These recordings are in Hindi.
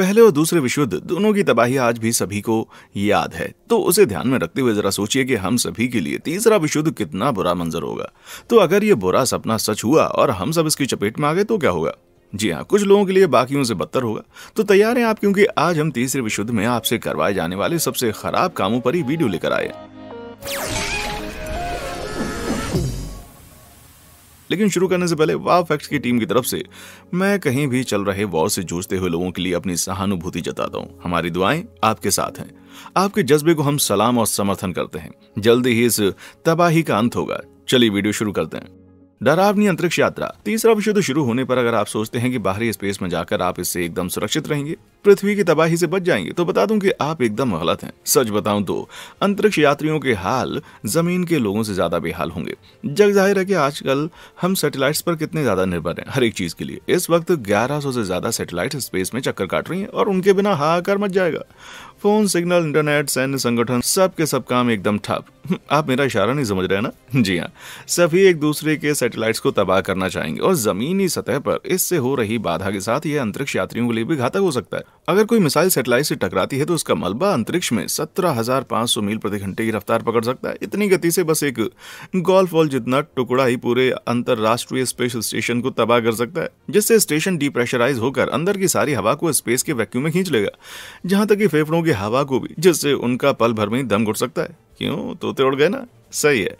पहले और दूसरे विश्व युद्ध दोनों की तबाही आज भी सभी को याद है, तो उसे ध्यान में रखते हुए जरा सोचिए कि हम सभी के लिए तीसरा विश्व युद्ध कितना बुरा मंजर होगा। तो अगर ये बुरा सपना सच हुआ और हम सब इसकी चपेट में आ गए तो क्या होगा? जी हाँ, कुछ लोगों के लिए बाकियों से बदतर होगा। तो तैयार हैं आप, क्योंकि आज हम तीसरे विश्व युद्ध में आपसे करवाए जाने वाले सबसे खराब कामों पर ही वीडियो लेकर आए। लेकिन शुरू करने से पहले वाव फैक्ट्स की टीम की तरफ से मैं कहीं भी चल रहे वॉर से जूझते हुए लोगों के लिए अपनी सहानुभूति जताता हूँ। हमारी दुआएं आपके साथ हैं। आपके जज्बे को हम सलाम और समर्थन करते हैं। जल्दी ही इस तबाही का अंत होगा। चलिए वीडियो शुरू करते हैं। डरावनी अंतरिक्ष यात्रा। तीसरा विश्व युद्ध शुरू होने पर अगर आप सोचते हैं कि बाहरी स्पेस में जाकर आप इससे एकदम सुरक्षित रहेंगे, पृथ्वी की तबाही से बच जाएंगे, तो बता दूं कि आप एकदम गलत हैं। सच बताऊं तो अंतरिक्ष यात्रियों के हाल जमीन के लोगों से ज्यादा बेहाल होंगे। जग जाहिर है कि आजकल हम सैटेलाइट्स पर कितने ज्यादा निर्भर हैं हर एक चीज के लिए। इस वक्त 1100 से ज्यादा सैटेलाइट स्पेस में चक्कर काट रही हैं और उनके बिना हाहाकार मच जाएगा। फोन, सिग्नल, इंटरनेट, सैन्य संगठन, सब के सब काम एकदम ठप। आप मेरा इशारा नहीं समझ रहे हैं ना? जी हाँ, सभी एक दूसरे के सैटेलाइट्स को तबाह करना चाहेंगे और जमीनी सतह पर इससे हो रही बाधा के साथ यह अंतरिक्ष यात्रियों के लिए भी घातक हो सकता है। अगर कोई मिसाइल सैटेलाइट से टकराती है तो उसका मलबा अंतरिक्ष में 17,500 मील प्रति घंटे की रफ्तार पकड़ सकता है। इतनी गति से बस एक गोल्फ बॉल जितना टुकड़ा ही पूरे अंतरराष्ट्रीय स्पेस स्टेशन को तबाह कर सकता है, जिससे स्टेशन डिप्रेशराइज होकर अंदर की सारी हवा को स्पेस के वैक्यूम में खींच लेगा, जहां तक कि फेफड़ों की हवा को भी, जिससे उनका पल भर में ही दम घुट सकता है। क्यों? तोते उड़ गए ना? सही है।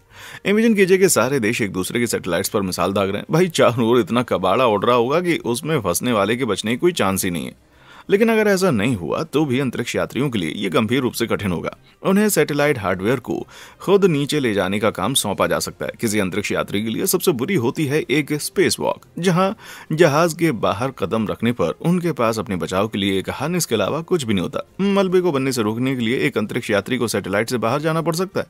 इमेजिन कीजिए कि सारे देश एक दूसरे के सैटेलाइट्स पर मिसाइल दाग रहे हैं। भाई चारों ओर इतना कबाड़ा उड़ रहा होगा कि उसमें फंसने वाले के बचने की कोई चांस ही नहीं है। लेकिन अगर ऐसा नहीं हुआ तो भी अंतरिक्ष यात्रियों के लिए यह गंभीर रूप से कठिन होगा। उन्हें सैटेलाइट हार्डवेयर को खुद नीचे ले जाने का काम सौंपा जा सकता है। किसी अंतरिक्ष यात्री के लिए सबसे बुरी होती है एक स्पेस वॉक, जहां जहाज के बाहर कदम रखने पर उनके पास अपने बचाव के लिए एक हार्नेस के अलावा कुछ भी नहीं होता। मलबे को बनने से रोकने के लिए एक अंतरिक्ष यात्री को सैटेलाइट से बाहर जाना पड़ सकता है,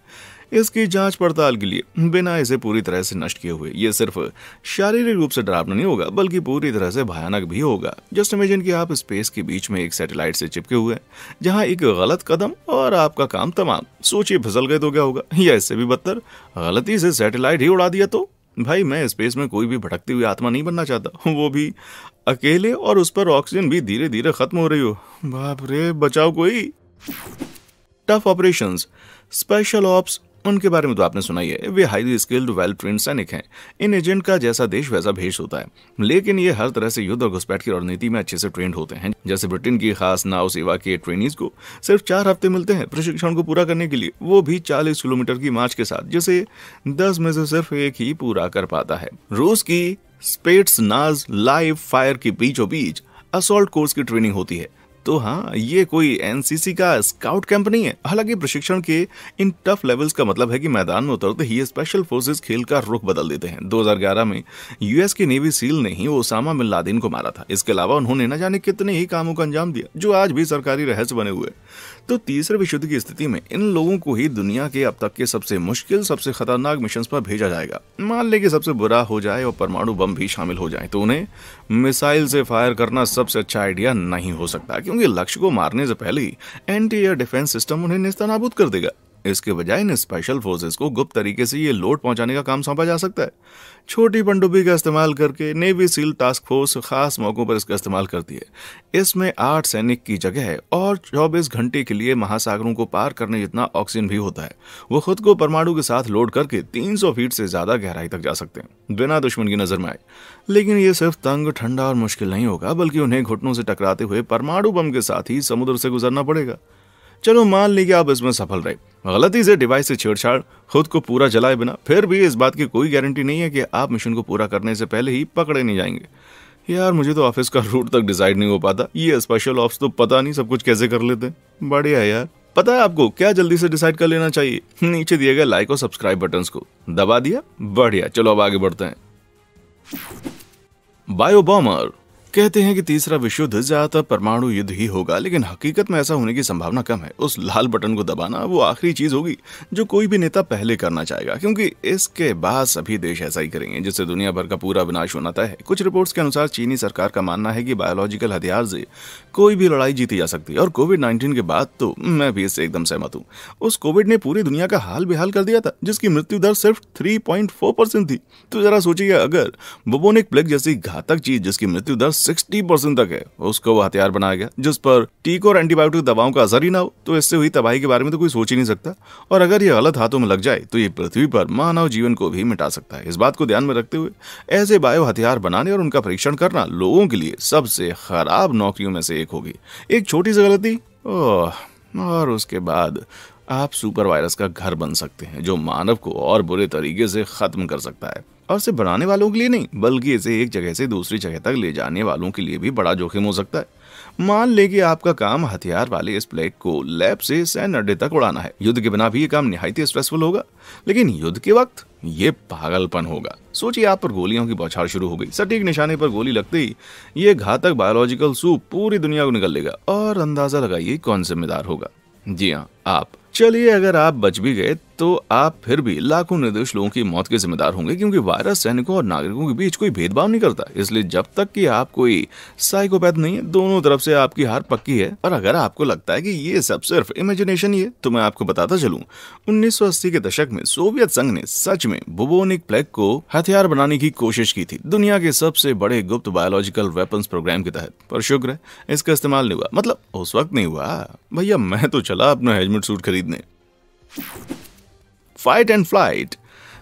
इसकी जांच पड़ताल के लिए, बिना इसे पूरी तरह से नष्ट किए हुए। यह सिर्फ शारीरिक रूप से डरावना नहीं होगा, बल्कि पूरी तरह से भयानक भी होगा। जस्ट इमेजिन कि आप स्पेस के बीच में एक सैटेलाइट से चिपके हुए हैं, जहां एक गलत कदम और आपका काम तमाम। सोचिए फिसल गए तो क्या होगा, या इससे भी बदतर गलती से सैटेलाइट ही उड़ा दिया तो? भाई मैं स्पेस में कोई भी भटकती हुई आत्मा नहीं बनना चाहता, वो भी अकेले, और उस पर ऑक्सीजन भी धीरे धीरे खत्म हो रही हो। बाप रे, बचाओ कोई। टफ ऑपरेशंस, स्पेशल ऑप्स, उनके बारे में तो आपने सुना ही है। वे हाईली स्किल्ड, वेल ट्रेन्ड सैनिक हैं। इन एजेंट का जैसा देश वैसा भेष होता है, लेकिन ये हर तरह से युद्ध और घुसपैठ की रणनीति में अच्छे से ट्रेंड होते हैं। जैसे ब्रिटेन की खास नाव सेवा के ट्रेनीज को सिर्फ 4 हफ्ते मिलते हैं प्रशिक्षण को पूरा करने के लिए, वो भी 40 किलोमीटर की मार्च के साथ, जिसे 10 में से सिर्फ एक ही पूरा कर पाता है। रूस की स्पेट्सनाज़ लाइव फायर के बीचों बीच असॉल्ट कोर्स की ट्रेनिंग होती है। तो हाँ, ये कोई एनसीसी का स्काउट कैंप नहीं है। हालांकि प्रशिक्षण के इन टफ लेवल्स का मतलब है कि मैदान में उतरते ही स्पेशल फोर्सेस खेल का रुख बदल देते हैं। 2011 में यूएस की नेवी सील ने ही ओसामा बिन लादेन को मारा था। इसके अलावा उन्होंने न जाने कितने ही कामों को अंजाम दिया जो आज भी सरकारी रहस्य बने हुए। तो तीसरे विश्व युद्ध की स्थिति में इन लोगों को ही दुनिया के अब तक के सबसे मुश्किल, सबसे खतरनाक मिशन पर भेजा जाएगा। मान ले कि सबसे बुरा हो जाए और परमाणु बम भी शामिल हो जाए, तो उन्हें मिसाइल से फायर करना सबसे अच्छा आइडिया नहीं हो सकता, क्योंकि लक्ष्य को मारने से पहले ही एंटी एयर डिफेंस सिस्टम उन्हें नेस्तनाबूद कर देगा। इसके बजाय इन स्पेशल फोर्सेस को गुप्त तरीके से ये लोड पहुंचाने का काम सौंपा जा सकता है। छोटी पनडुब्बी का इस्तेमाल करके नेवी सील टास्क फोर्स खास मौकों पर इसका इस्तेमाल करती है। इसमें 8 सैनिक की जगह है और 24 घंटे के लिए महासागरों को पार करने जितना ऑक्सीजन भी होता है। वो खुद को परमाणु के साथ लोड करके 300 फीट से ज्यादा गहराई तक जा सकते हैं, बिना दुश्मन की नजर में आए। लेकिन ये सिर्फ तंग, ठंडा और मुश्किल नहीं होगा, बल्कि उन्हें घुटनों से टकराते हुए परमाणु बम के साथ ही समुद्र से गुजरना पड़ेगा। चलो मान लीजिए आप इसमें सफल रहे, गलती से डिवाइस से छेड़छाड़, खुद को पूरा जलाए बिना, फिर भी इस बात की कोई गारंटी नहीं है कि आप मिशन को पूरा करने से पहले ही पकड़े नहीं जाएंगे। यार मुझे तो ऑफिस का रूट तक डिसाइड नहीं हो पाता, ये स्पेशल ऑप्स तो पता नहीं सब कुछ कैसे कर लेते हैं। बढ़िया यार। पता है आपको क्या जल्दी से डिसाइड कर लेना चाहिए? नीचे दिए गए लाइक और सब्सक्राइब बटन्स को दबा दिया। बढ़िया, चलो अब आगे बढ़ते हैं। बायोबॉमर। कहते हैं कि तीसरा विश्व युद्ध ज्यादातर परमाणु युद्ध ही होगा, लेकिन हकीकत में ऐसा होने की संभावना कम है। उस लाल बटन को दबाना वो आखिरी चीज होगी जो कोई भी नेता पहले करना चाहेगा, क्योंकि इसके बाद सभी देश ऐसा ही करेंगे, जिससे दुनिया भर का पूरा विनाश होना तय है। कुछ रिपोर्ट्स के अनुसार चीनी सरकार का मानना है कि बायोलॉजिकल हथियार से कोई भी लड़ाई जीती जा सकती है, और कोविड-19 के बाद तो मैं भी इससे एकदम सहमत हूँ। उस कोविड ने पूरी दुनिया का हाल बेहाल कर दिया था, जिसकी मृत्यु दर सिर्फ 3.4% थी। तो जरा सोचिए, अगर बुबोनिक प्लेग जैसी घातक चीज जिसकी मृत्यु दर 60% तक है उसको वो हथियार बनाया गया जिस पर टीकों और एंटीबायोटिक दवाओं का असर ही ना हो, तो इससे हुई तबाही के बारे में तो कोई सोच ही नहीं सकता। और अगर ये गलत हाथों में लग जाए तो ये पृथ्वी पर मानव जीवन को भी मिटा सकता है। इस बात को ध्यान में रखते हुए ऐसे बायो हथियार बनाने और उनका परीक्षण करना लोगों के लिए सबसे खराब नौकरियों में से एक होगी। एक छोटी सी गलती और उसके बाद आप सुपर वायरस का घर बन सकते हैं जो मानव को और बुरे तरीके से खत्म कर सकता है। और सिर्फ बनाने वालों के लिए नहीं, बल्कि इसे एक जगह से दूसरी जगह तक ले जाने वालों के लिए भी बड़ा जोखिम हो सकता है। मान ले कि आपका काम हथियार वाले इस प्लेग को लैब से सैन्य अड्डे तक उड़ाना है। युद्ध के बिना भी ये काम निहायत ही स्ट्रेसफुल होगा, लेकिन युद्ध के वक्त ये पागलपन होगा। सोचिए आप पर गोलियों की बौछार शुरू हो गई, सटीक निशाने पर गोली लगते ही ये घातक बायोलॉजिकल सूप पूरी दुनिया को निकल लेगा। और अंदाजा लगाइए कौन जिम्मेदार होगा। जी हाँ, आप। चलिए अगर आप बच भी गए तो आप फिर भी लाखों निर्दोष लोगों की मौत के जिम्मेदार होंगे, क्योंकि वायरस सैनिकों और नागरिकों के बीच कोई भेदभाव नहीं करता। इसलिए जब तक कि आप कोई साइकोपैथ नहीं है, दोनों तरफ से आपकी हार पक्की है। और अगर आपको लगता है कि ये सब सिर्फ इमेजिनेशन ही है, तो मैं आपको बताता चलूं 1980 के दशक में सोवियत संघ ने सच में बुबोनिक प्लेग को हथियार बनाने की कोशिश की थी, दुनिया के सबसे बड़े गुप्त बायोलॉजिकल वेपन्स प्रोग्राम के तहत। पर शुक्र है इसका इस्तेमाल नहीं हुआ, मतलब उस वक्त नहीं हुआ। भैया मैं तो चला अपना हेलमेट सूट खरीदने। Fight and flight.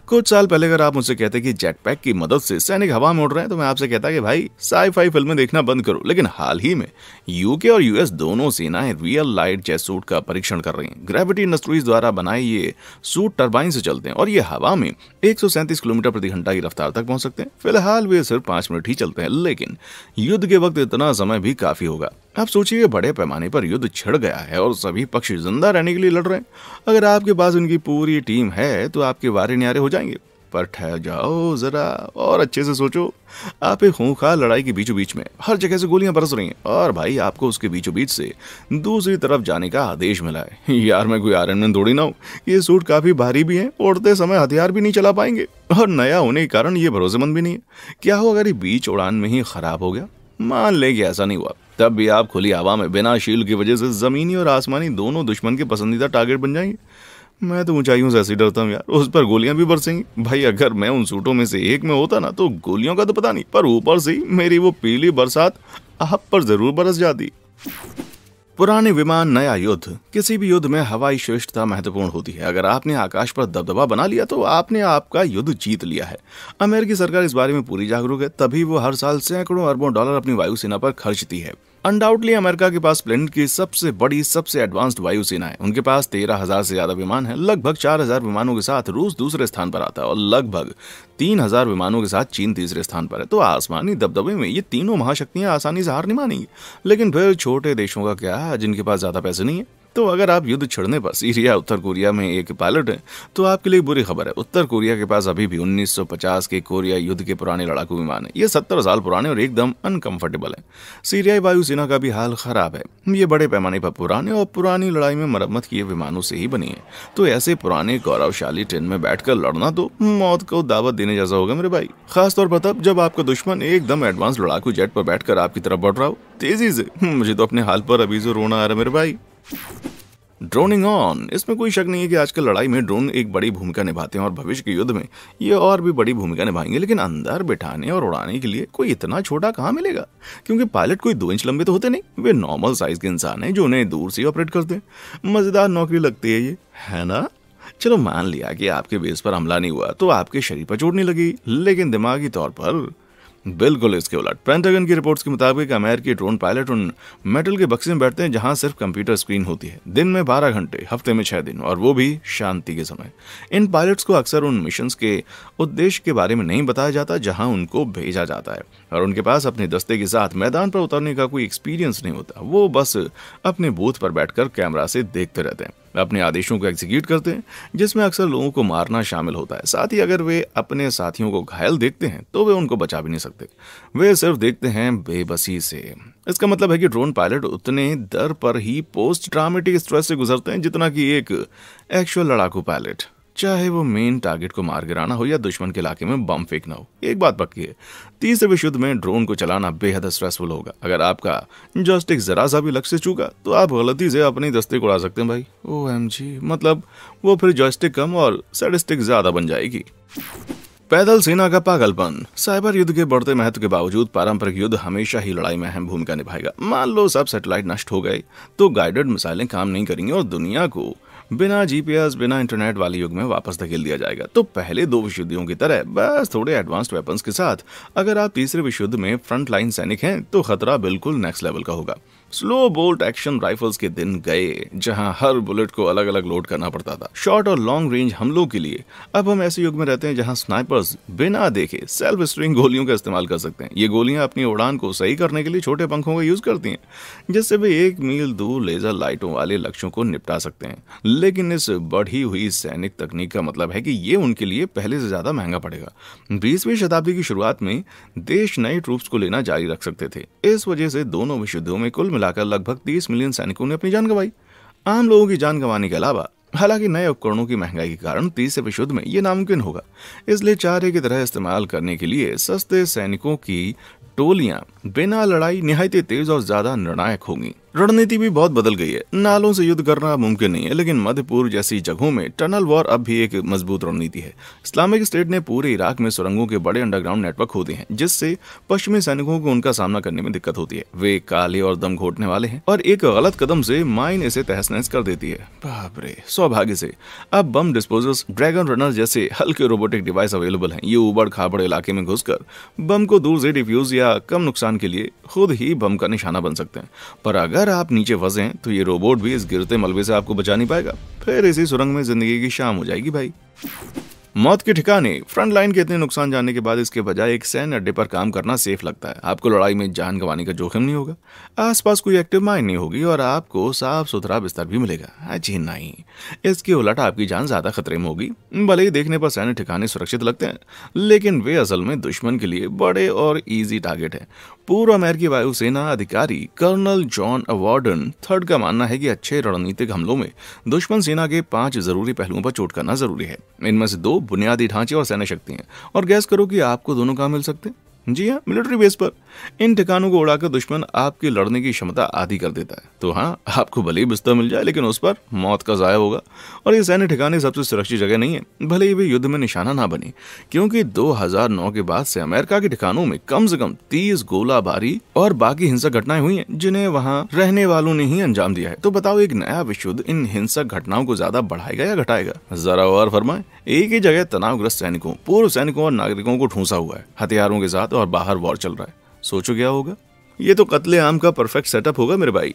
कुछ साल पहले अगर आप मुझसे कहते कि जेट पैक की मदद से सैनिक हवा में उड़ रहे हैं, तो मैं आपसे कहता कि भाई साई-फाई फिल्में देखना बंद करो। लेकिन हाल ही में यूके और यूएस दोनों सेनाएं रियल लाइट जेट सूट का परीक्षण कर रही हैं। ग्रेविटी इंडस्ट्रीज द्वारा बनाए ये सूट टरबाइन से चलते हैं और ये हवा में 137 किलोमीटर प्रति घंटा की रफ्तार तक पहुंच सकते हैं। फिलहाल वे सिर्फ 5 मिनट ही चलते हैं, लेकिन युद्ध के वक्त इतना समय भी काफी होगा। आप सोचिए बड़े पैमाने पर युद्ध छिड़ गया है और सभी पक्ष जिंदा रहने के लिए लड़ रहे हैं। अगर आपके पास उनकी पूरी टीम है तो आपके वारे न्यारे हो जाएंगे। पर ठहर जाओ जरा और अच्छे से सोचो। आप एक खूंखार लड़ाई के बीचों बीच में, हर जगह से गोलियां बरस रही हैं और भाई आपको उसके बीचों बीच से दूसरी तरफ जाने का आदेश मिला है। यार मैं कोई आयरन मैन थोड़ी ना हूं। ये सूट काफी भारी भी है, उड़ते समय हथियार भी नहीं चला पाएंगे और नया होने के कारण ये भरोसेमंद भी नहीं है। क्या हो अगर ये बीच उड़ान में ही खराब हो गया? मान ले कि ऐसा नहीं हुआ, तब भी आप खुली हवा में बिना शील्ड की वजह से जमीनी और आसमानी दोनों दुश्मन के पसंदीदा टारगेट बन जाएंगे। मैं तो ऊंचाइयों से ऐसे डरता हूँ यार, उस पर गोलियां भी बरसेंगी। भाई अगर मैं उन सूटों में से एक में होता ना, तो गोलियों का तो पता नहीं, पर ऊपर से ही मेरी वो पीली बरसात आप पर जरूर बरस जाती। पुराने विमान नया युद्ध। किसी भी युद्ध में हवाई श्रेष्ठता महत्वपूर्ण होती है। अगर आपने आकाश पर दबदबा बना लिया तो आपने आपका युद्ध जीत लिया है। अमेरिकी सरकार इस बारे में पूरी जागरूक है, तभी वो हर साल सैकड़ों अरबों डॉलर अपनी वायुसेना पर खर्चती है। अनडाउटली अमेरिका के पास प्लेनेट की सबसे बड़ी, सबसे एडवांस्ड वायुसेना है। उनके पास 13,000 से ज्यादा विमान है। लगभग 4,000 विमानों के साथ रूस दूसरे स्थान पर आता है और लगभग 3,000 विमानों के साथ चीन तीसरे स्थान पर है। तो आसमानी दबदबे में ये तीनों महाशक्तियां आसानी से हार नहीं मानेंगी। लेकिन फिर छोटे देशों का क्या, जिनके पास ज्यादा पैसे नहीं है। तो अगर आप युद्ध छिड़ने पर सीरिया उत्तर कोरिया में एक पायलट है, तो आपके लिए बुरी खबर है। उत्तर कोरिया के पास अभी भी 1950 के कोरिया युद्ध के पुराने लड़ाकू विमान है। ये 70 साल पुराने और एकदम अनकंफर्टेबल है। सीरियाई वायुसेना का भी हाल खराब है। ये बड़े पैमाने पर पुराने और पुरानी लड़ाई में मरम्मत किए विमानों से ही बनी है। तो ऐसे पुराने गौरवशाली ट्रेन में बैठकर लड़ना तो मौत को दावत देने जैसा होगा मेरे भाई। खासतौर पर तब जब आपका दुश्मन एकदम एडवांस लड़ाकू जेट पर बैठकर आपकी तरफ बढ़ रहा हो तेजी से। मुझे तो अपने हाल पर अभी से रोना आ रहा है मेरे भाई। Droning on. इसमें कोई शक नहीं है कि आजकल लड़ाई में ड्रोन एक बड़ी भूमिका निभाते हैं और भविष्य के युद्ध में ये और भी बड़ी भूमिका निभाएंगे। लेकिन अंदर बिठाने और उड़ाने के लिए कोई इतना छोटा कहाँ मिलेगा, क्योंकि पायलट कोई 2 इंच लंबे तो होते नहीं। वे नॉर्मल साइज के इंसान हैं जो उन्हें दूर से ऑपरेट करते हैं। मजेदार नौकरी लगती है ये, है ना? चलो मान लिया कि आपके बेस पर हमला नहीं हुआ तो आपके शरीर पर चोट नहीं लगी, लेकिन दिमागी तौर पर बिल्कुल इसके उलट। पेंटागन की रिपोर्ट्स के मुताबिक अमेरिकी ड्रोन पायलट उन मेटल के बक्से में बैठते हैं जहां सिर्फ कंप्यूटर स्क्रीन होती है। दिन में 12 घंटे, हफ्ते में 6 दिन, और वो भी शांति के समय। इन पायलट्स को अक्सर उन मिशंस के उद्देश्य के बारे में नहीं बताया जाता जहां उनको भेजा जाता है, और उनके पास अपने दस्ते के साथ मैदान पर उतरने का कोई एक्सपीरियंस नहीं होता। वो बस अपने बूथ पर बैठकर कैमरा से देखते रहते हैं, अपने आदेशों को एग्जीक्यूट करते हैं, जिसमें अक्सर लोगों को मारना शामिल होता है। साथ ही अगर वे अपने साथियों को घायल देखते हैं तो वे उनको बचा भी नहीं सकते। वे सिर्फ देखते हैं बेबसी से। इसका मतलब है कि ड्रोन पायलट उतने दर पर ही पोस्ट ट्रॉमेटिक स्ट्रेस से गुजरते हैं जितना कि एक एक्चुअल लड़ाकू पायलट, चाहे वो मेन टारगेट को मार गिराना हो या दुश्मन के इलाके में बम फेंकना हो। एक बात पक्की है, तीसरे विश्व युद्ध में ड्रोन को चलाना बेहद स्ट्रेसफुल होगा। अगर आपका जॉयस्टिक जरा सा भी लक्ष्य से चूका तो आप गलती से अपने दस्ते को उड़ा सकते हैं भाई। OMG, मतलब वो फिर जॉयस्टिक कम और सैडिस्टिक ज्यादा बन जाएगी। पैदल सेना का पागलपन। साइबर युद्ध के बढ़ते महत्व के बावजूद पारंपरिक युद्ध हमेशा ही लड़ाई में अहम भूमिका निभाएगा। मान लो सब सैटेलाइट नष्ट हो गए तो गाइडेड मिसाइलें काम नहीं करेंगी और दुनिया को बिना जीपीएस बिना इंटरनेट वाले युग में वापस धकेल दिया जाएगा। तो पहले दो विश्व युद्धों की तरह बस थोड़े एडवांस्ड वेपन्स के साथ अगर आप तीसरे विश्व युद्ध में फ्रंट लाइन सैनिक हैं तो खतरा बिल्कुल नेक्स्ट लेवल का होगा। स्लो बोल्ट एक्शन राइफल्स के दिन गए जहां हर बुलेट को अलग अलग लोड करना पड़ता था। शॉर्ट और लॉन्ग रेंज हमलों के लिए अब हम ऐसे युग में रहते हैं जहां स्नाइपर्स बिना देखे सेल्फ स्ट्रिंग गोलियों का इस्तेमाल कर सकते हैं। ये गोलियां अपनी उड़ान को सही करने के लिए छोटे पंखों का यूज करती हैं, जिससे वे 1 मील दूर लेजर लाइटों वाले लक्ष्यों को निपटा सकते हैं। लेकिन इस बढ़ी हुई सैनिक तकनीक का मतलब है कि ये उनके लिए पहले से ज्यादा महंगा पड़ेगा। 20वीं शताब्दी की शुरुआत में देश नए ट्रूप्स को लेना जारी रख सकते थे। इस वजह से दोनों विश्व युद्धों में कुल मिलाकर लगभग 30 मिलियन सैनिकों ने अपनी जान गंवाई। आम लोगों की जान गंवाने के अलावा हालांकि नए उपकरणों की महंगाई के कारण तीसरे विश्व युद्ध में यह नामुमकिन होगा। इसलिए चारे की तरह इस्तेमाल करने के लिए सस्ते सैनिकों की टोलियां बिना लड़ाई निहायत तेज और ज्यादा निर्णायक होंगी। रणनीति भी बहुत बदल गई है। नालों से युद्ध करना मुमकिन नहीं है, लेकिन मध्य पूर्व जैसी जगहों में टनल वॉर अब भी एक मजबूत रणनीति है। इस्लामिक स्टेट ने पूरे इराक में सुरंगों के बड़े अंडरग्राउंड नेटवर्क होते हैं, जिससे पश्चिमी सैनिकों को उनका सामना करने में दिक्कत होती है। वे काले और दम घोटने वाले हैं और एक गलत कदम से माइन इसे तहस नहस कर देती है। बाप रे। सौभाग्य से अब बम डिस्पोजर्स, ड्रैगन रनर जैसे हल्के रोबोटिक डिवाइस अवेलेबल हैं। ये उबड़ खाबड़ इलाके में घुसकर बम को दूर से डिफ्यूज या कम नुकसान के लिए खुद ही बम का निशाना बन सकते हैं। पर अगर आप नीचे फंसे हैं तो ये रोबोट भी इस गिरते मलबे से आपको बचा नहीं पाएगा। फिर इसी सुरंग में जिंदगी की शाम हो जाएगी भाई। मौत के ठिकाने। फ्रंट लाइन के इतने नुकसान जानने के बाद इसके बजाय एक सैन्य अड्डे पर काम करना सेफ लगता है। आपको लड़ाई में जान गंवाने का जोखिम नहीं होगा, आसपास कोई एक्टिव माइन नहीं होगी और आपको साफ सुथरा बिस्तर भी मिलेगा। जी नहीं, इसके उलट आपकी जान ज्यादा खतरे में होगी। भले ही देखने पर सैन्य ठिकाने सुरक्षित लगते हैं, लेकिन वे असल में दुश्मन के लिए बड़े और ईजी टारगेट है। पूर्व अमेरिकी वायुसेना अधिकारी कर्नल जॉन अवॉर्डन थर्ड का मानना है कि अच्छे रणनीतिक हमलों में दुश्मन सेना के 5 जरूरी पहलुओं पर चोट करना जरूरी है। इनमें से 2 बुनियादी ढांचे और सैन्य शक्ति हैं। और गैस करो कि आपको दोनों कहां मिल सकते हैं? जी हाँ, मिलिट्री बेस पर। इन ठिकानों को उड़ाकर दुश्मन आपकी लड़ने की क्षमता आधी कर देता है। तो हाँ, आपको भले ही बिस्तर मिल जाए, लेकिन उस पर मौत का जाया होगा। और ये सैन्य ठिकाने सबसे सुरक्षित जगह नहीं है, भले ही वे युद्ध में निशाना ना बने, क्योंकि 2009 के बाद से अमेरिका के ठिकानों में कम से कम 30 गोलाबारी और बाकी हिंसक घटनाएं हुई हैं, जिन्हें वहां रहने वालों ने ही अंजाम दिया है। तो बताओ, एक नया विश्व युद्ध इन हिंसक घटनाओं को ज्यादा बढ़ाएगा या घटाएगा? जरा और फरमाएं। एक ही जगह तनावग्रस्त सैनिकों, पूर्व सैनिकों और नागरिकों को ठूंसा हुआ है हथियारों के साथ, और बाहर वॉर चल रहा है। सोचो क्या होगा? ये तो कत्ले आम का परफेक्ट सेटअप होगा मेरे भाई।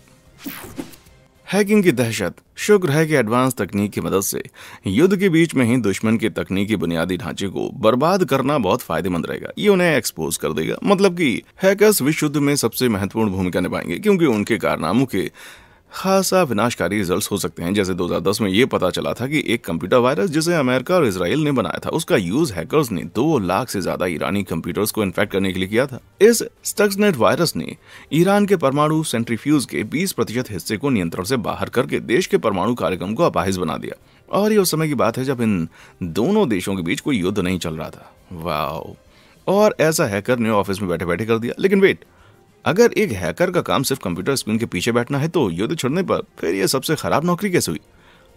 हैकिंग की दहशत। शुक्र है कि एडवांस तकनीक की मदद से युद्ध के बीच में ही दुश्मन के तकनीकी बुनियादी ढांचे को बर्बाद करना बहुत फायदेमंद रहेगा। ये उन्हें एक्सपोज कर देगा। मतलब कि हैकर्स विश्व युद्ध में सबसे महत्वपूर्ण भूमिका निभाएंगे, क्योंकि उनके कारनामों के खासा विनाशकारी रिजल्ट्स हो सकते हैं। जैसे 2010 में ये पता चला था कि एक कंप्यूटर वायरस जिसे अमेरिका और इजराइल ने बनाया था, उसका यूज हैकर्स ने 2 लाख से ज्यादा ईरानी कंप्यूटर्स को इन्फेक्ट करने के लिए किया था। इस स्टक्सनेट वायरस ने ईरान के परमाणु सेंट्रीफ्यूज के 20% हिस्से को नियंत्रण से बाहर करके देश के परमाणु कार्यक्रम को अपाहिज बना दिया। और ये उस समय की बात है जब इन दोनों देशों के बीच कोई युद्ध नहीं चल रहा था। वाह। और ऐसा हैकर ने ऑफिस में बैठे बैठे कर दिया। लेकिन वेट, अगर एक हैकर का काम सिर्फ कंप्यूटर स्क्रीन के पीछे बैठना है तो युद्ध छिड़ने पर फिर यह सबसे खराब नौकरी कैसे हुई?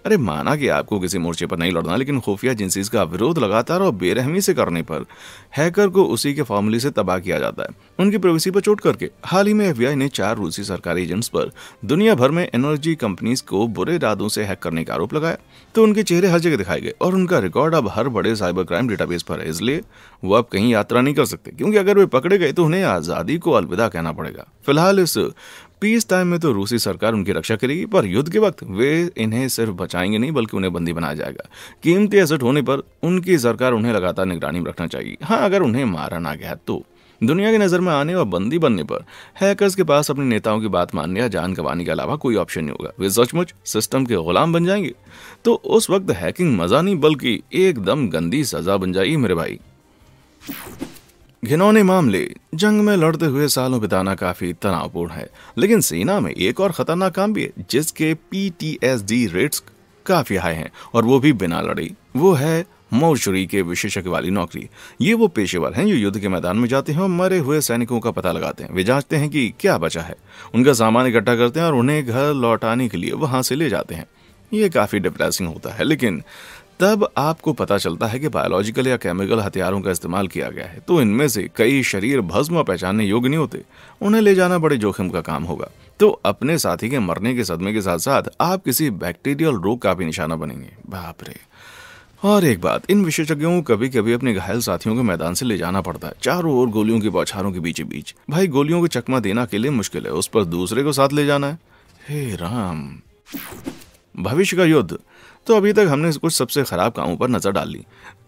अरे माना कि आपको किसी मोर्चे पर नहीं लड़ना, लेकिन खुफिया एजेंसीज का विरोध लगातार और बेरहमी से करने पर हैकर को उसी के फॉर्मूले से तबाह किया जाता है, उनकी प्राइवेसी पर चोट करके। हाल ही में एफबीआई ने 4 रूसी सरकारी एजेंट्स पर दुनिया भर में एनर्जी कंपनीज को बुरे इरादों से हैक करने का आरोप लगाया। तो उनके चेहरे हर जगह दिखाए गए और उनका रिकॉर्ड अब हर बड़े साइबर क्राइम डेटाबेस पर है। इसलिए वो अब कहीं यात्रा नहीं कर सकते, क्योंकि अगर वे पकड़े गए तो उन्हें आजादी को अलविदा कहना पड़ेगा। फिलहाल इस पीस टाइम में तो रूसी सरकार उनकी रक्षा करेगी, पर युद्ध के वक्त वे इन्हें सिर्फ बचाएंगे नहीं, बल्कि उन्हें बंदी बनाया जाएगा। कीमती एसेट होने पर उनकी सरकार उन्हें लगातार निगरानी में रखना चाहिए। हाँ, अगर उन्हें मारा ना गया तो। दुनिया की नजर में आने और बंदी बनने पर हैकर्स के पास अपने नेताओं की बात मानने या जान गंवाने के अलावा कोई ऑप्शन नहीं होगा। वे सचमुच सिस्टम के गुलाम बन जाएंगे। तो उस वक्त हैकिंग मजा नहीं, बल्कि एकदम गंदी सजा बन जाएगी मेरे भाई। घिनौने मामले। जंग में लड़ते हुए सालों बिताना काफी तनावपूर्ण है, लेकिन सेना में एक और खतरनाक काम भी है जिसके PTSD रेट्स काफी हाई हैं, और वो भी बिना लड़े। वो है मोर्चरी के विशेषज्ञ वाली नौकरी। ये वो पेशेवर हैं जो युद्ध के मैदान में जाते हैं और मरे हुए सैनिकों का पता लगाते हैं। वे जांचते हैं कि क्या बचा है, उनका सामान इकट्ठा करते हैं और उन्हें घर लौटाने के लिए वहां से ले जाते हैं। ये काफी डिप्रेसिंग होता है, लेकिन तब आपको पता चलता है कि बायोलॉजिकल या केमिकल हथियारों का इस्तेमाल किया गया है, तो इनमें से कई शरीर भस्म पहचानने योग्य नहीं होते। उन्हें ले जाना बड़े जोखिम का काम होगा। तो अपने साथी के मरने के सदमे के साथ साथ आप किसी बैक्टीरियल रोग का भी निशाना बनेंगे। बाप रे। और एक बात, इन विशेषज्ञों को कभी कभी अपने घायल साथियों को मैदान से ले जाना पड़ता है, चारों ओर गोलियों की बौछारों के बीच बीच। भाई, गोलियों को चकमा देना अकेले मुश्किल है, उस पर दूसरे को साथ ले जाना है। हे राम। भविष्य का युद्ध। तो अभी तक हमने कुछ सबसे खराब कामों पर नजर डाल ली।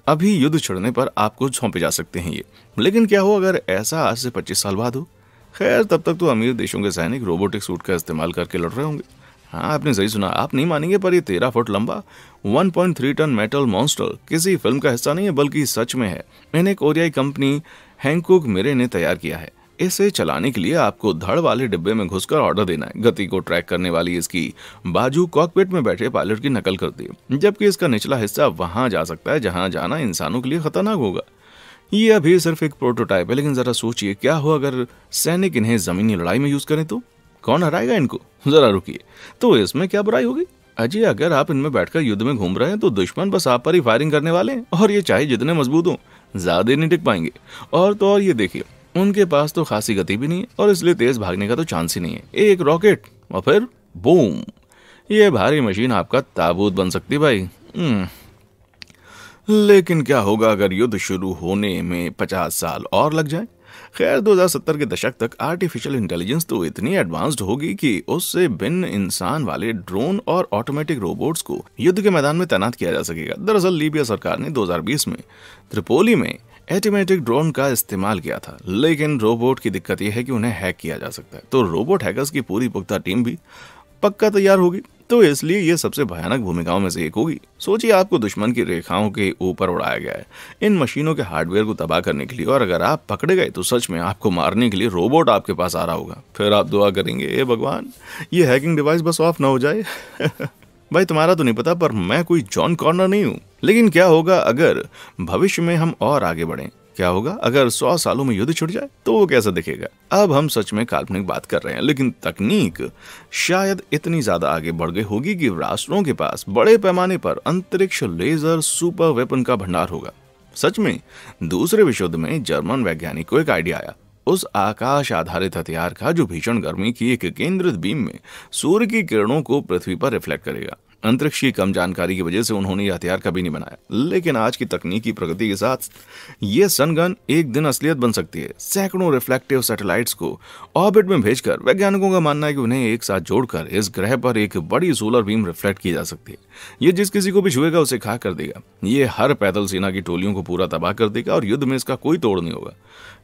अभी युद्ध छिड़ने पर आपको सौंपे जा सकते हैं ये। लेकिन क्या हो अगर ऐसा आज से 25 साल बाद हो? खैर, तब तक तो अमीर देशों के सैनिक रोबोटिक सूट का इस्तेमाल करके लड़ रहे होंगे। हाँ, आपने सही सुना। आप नहीं मानेंगे, पर ये 13 फुट लंबा 1.3 टन मेटल मॉन्स्टर किसी फिल्म का हिस्सा नहीं है, बल्कि सच में है। इन्हें कोरियाई कंपनी हैंकोक मिरे ने तैयार किया है। इसे चलाने के लिए आपको धड़ वाले डिब्बे में घुसकर ऑर्डर देना है। गति को ट्रैक करने वाली इसकी बाजू कॉकपिट में बैठे पायलट की नकल करती है, जबकि इसका निचला हिस्सा वहां जा सकता है जहां जाना इंसानों के लिए खतरनाक होगा। ये अभी सिर्फ एक प्रोटोटाइप है, लेकिन जरा सोचिए, क्या हो अगर सैनिक इन्हें जमीनी लड़ाई में यूज करें तो कौन हराएगा इनको? जरा रुकिए, तो इसमें क्या बुराई होगी? अजय, अगर आप इनमें बैठकर युद्ध में घूम रहे हैं तो दुश्मन बस आप पर ही फायरिंग करने वाले हैं, और ये चाहे जितने मजबूत हों, ज्यादा नहीं टिक पाएंगे। और तो और ये देखिए, उनके पास तो खासी गति भी नहीं है, और इसलिए तेज भागने का तो चांस ही नहीं है। एक रॉकेट और फिर बूम, ये भारी मशीन आपका ताबूत बन सकती है भाई। लेकिन क्या होगा अगर युद्ध शुरू होने में 50 साल और लग जाए? खैर, 2070 के दशक तक आर्टिफिशियल इंटेलिजेंस तो इतनी एडवांस्ड होगी कि उससे भिन्न इंसान वाले ड्रोन और ऑटोमेटिक रोबोट्स को युद्ध के मैदान में तैनात किया जा सकेगा। दरअसल लीबिया सरकार ने 2020 में त्रिपोली में ऑटोमेटिक ड्रोन का इस्तेमाल किया था, लेकिन रोबोट की दिक्कत यह है कि उन्हें हैक किया जा सकता है। तो रोबोट हैकर्स की पूरी पुख्ता टीम भी पक्का तैयार होगी, तो इसलिए ये सबसे भयानक भूमिकाओं में से एक होगी। सोचिए, आपको दुश्मन की रेखाओं के ऊपर उड़ाया गया है इन मशीनों के हार्डवेयर को तबाह करने के लिए, और अगर आप पकड़े गए तो सच में आपको मारने के लिए रोबोट आपके पास आ रहा होगा। फिर आप दुआ करेंगे, हे भगवान, ये हैकिंग डिवाइस बस ऑफ ना हो जाए। भाई, तुम्हारा तो नहीं पता, पर मैं कोई जॉन कॉर्नर नहीं हूं। लेकिन क्या होगा अगर भविष्य में हम और आगे बढ़ें? क्या होगा अगर 100 सालों में युद्ध छुट जाए? तो वो कैसा दिखेगा? अब हम सच में काल्पनिक बात कर रहे हैं, लेकिन तकनीक शायद इतनी ज्यादा आगे बढ़ गई होगी कि राष्ट्रों के पास बड़े पैमाने पर अंतरिक्ष लेजर सुपर वेपन का भंडार होगा। सच में, दूसरे विश्व युद्ध में जर्मन वैज्ञानिक को एक आइडिया आया, उस आकाश आधारित हथियार का जो भीषण गर्मी की एक केंद्रित बीम में सूर्य की किरणों को पृथ्वी पर रिफ्लेक्ट करेगा। अंतरिक्ष की कम जानकारी की वजह से उन्होंने यह हथियार कभी नहीं बनाया, लेकिन आज की तकनीकी प्रगति के साथ ये सनगन एक दिन असलियत बन सकती है। सैकड़ों रिफ्लेक्टिव सैटेलाइट्स को ऑर्बिट में भेजकर वैज्ञानिकों का मानना है कि उन्हें एक साथ जोड़कर इस ग्रह पर एक बड़ी सोलर बीम रिफ्लेक्ट की जा सकती है। ये जिस किसी को भी छुएगा उसे खा कर देगा। ये हर पैदल सेना की टोलियों को पूरा तबाह कर देगा, और युद्ध में इसका कोई तोड़ नहीं होगा।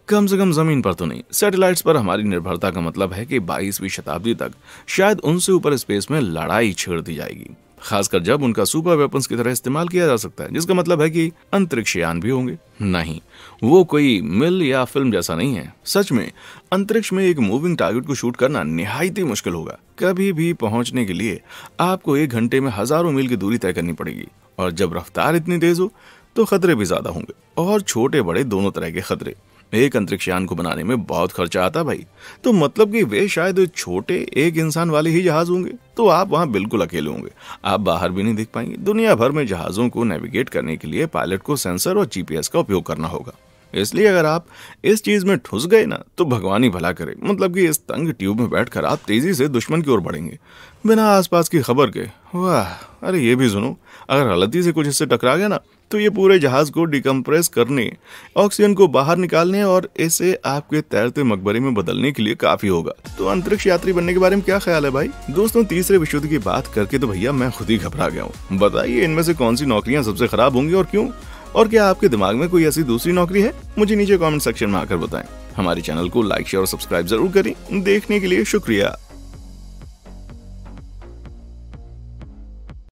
कम से कम जमीन पर तो नहीं। सैटेलाइट्स पर हमारी निर्भरता का मतलब है कि 22वीं शताब्दी तक शायद उनसे ऊपर स्पेस में लड़ाई छेड़ दी जाएगी, खासकर जब उनका सुपर वेपन्स की तरह इस्तेमाल किया जा सकता है, जिसका मतलब है कि अंतरिक्ष यान भी होंगे। नहीं, वो कोई मिल या फिल्म जैसा नहीं है। सच में अंतरिक्ष में एक मूविंग टारगेट को शूट करना निहायत ही मुश्किल होगा। कभी भी पहुंचने के लिए आपको 1 घंटे में हजारों मील की दूरी तय करनी पड़ेगी, और जब रफ्तार इतनी तेज हो तो खतरे भी ज्यादा होंगे, और छोटे बड़े दोनों तरह के खतरे। एक अंतरिक्ष यान को बनाने में बहुत खर्चा आता भाई, तो मतलब कि वे शायद छोटे एक इंसान वाले ही जहाज होंगे। तो आप वहां बिल्कुल अकेले होंगे, आप बाहर भी नहीं दिख पाएंगे। दुनिया भर में जहाजों को नेविगेट करने के लिए पायलट को सेंसर और जीपीएस का उपयोग करना होगा। इसलिए अगर आप इस चीज में ठुस गए ना, तो भगवान ही भला करे। मतलब कि इस तंग ट्यूब में बैठकर आप तेजी से दुश्मन की ओर बढ़ेंगे बिना आसपास की खबर के। वाह, अरे ये भी सुनो, अगर गलती से कुछ इससे टकरा गया ना, तो ये पूरे जहाज को डिकम्प्रेस करने, ऑक्सीजन को बाहर निकालने और इसे आपके तैरते मकबरे में बदलने के लिए काफी होगा। तो अंतरिक्ष यात्री बनने के बारे में क्या ख्याल है भाई? दोस्तों, तीसरे विश्व युद्ध की बात करके तो भैया मैं खुद ही घबरा गया हूँ। बताइए, इनमें से कौन सी नौकरियां सबसे खराब होंगी और क्यों? और क्या आपके दिमाग में कोई ऐसी दूसरी नौकरी है? मुझे नीचे कमेंट सेक्शन में आकर बताएं। हमारे चैनल को लाइक, शेयर और सब्सक्राइब जरूर करें। देखने के लिए शुक्रिया।